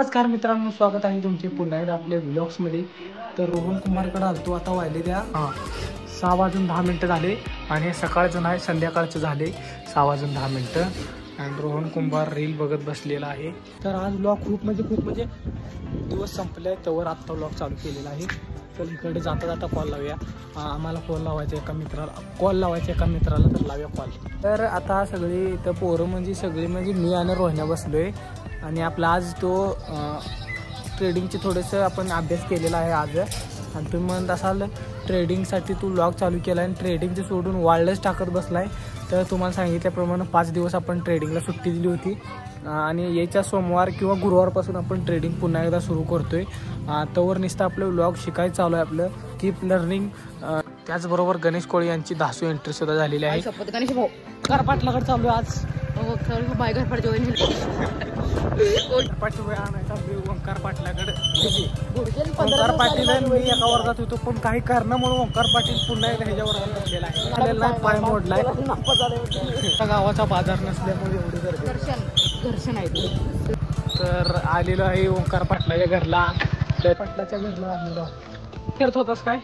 नमस्कार मित्रांनो, स्वागत आहे तुमचे पुन्हा एकदा आपल्या व्लॉग्समध्ये. तर रोहन कुमारकडे आलतो. आता वाजले त्या 6:10 झाले आणि सकाळचं नाही संध्याकाळचं झाले 6:10. आणि रोहन कुंभार रील बघत बसलेला आहे. तर आज व्लॉग खूप म्हणजे दिवस संपले त्यावर आत्ता व्लॉग चालू केलेला आहे. तर इकडे जाता जाता कॉल लावूया. आम्हाला कॉल लावायचा एका मित्राला तर लावूया कॉल. तर आता सगळी इथं पोरं म्हणजे मी आणि रोहन्या बसलोय. आणि आपला आज तो ट्रेडिंगचे थोडंसं आपण अभ्यास केलेला आहे आज. आणि तुम्ही म्हणत असाल ट्रेडिंगसाठी तू व्लॉग चालू केला आणि ट्रेडिंगचं सोडून वाळलंच टाकत बसलाय. तर तुम्हाला सांगितल्याप्रमाणे 5 दिवस आपण ट्रेडिंगला सुट्टी दिली होती आणि याच्या सोमवार किंवा गुरुवारपासून आपण ट्रेडिंग पुन्हा एकदा सुरू करतोय. तोवर नुसतं आपलं व्लॉग शिकायचं चालू आहे आपलं. Keep learning. त्याचबरोबर गणेश कोळी यांची 10वी एंट्री सुद्धा झालेली आहे. गणेश भाऊ घरपाटलाकडे चालू आहे आज. बाय घरपाट जॉईन ओंकार पाटलाकडे. ओंकार पाटील मी एका वर्गात होतो पण काही कारणामुळे ओंकार पाटील पुन्हा एकदा ह्याच्यावर बसलेला आहे. पाय मोडलाय. गावाचा बाजार नसल्यामुळे एवढी घर्षण आहे. तर आलेलो आहे ओंकार पाटलाच्या घरला. पाटलाच्या घरला आलेलो. खेळत होतास काय?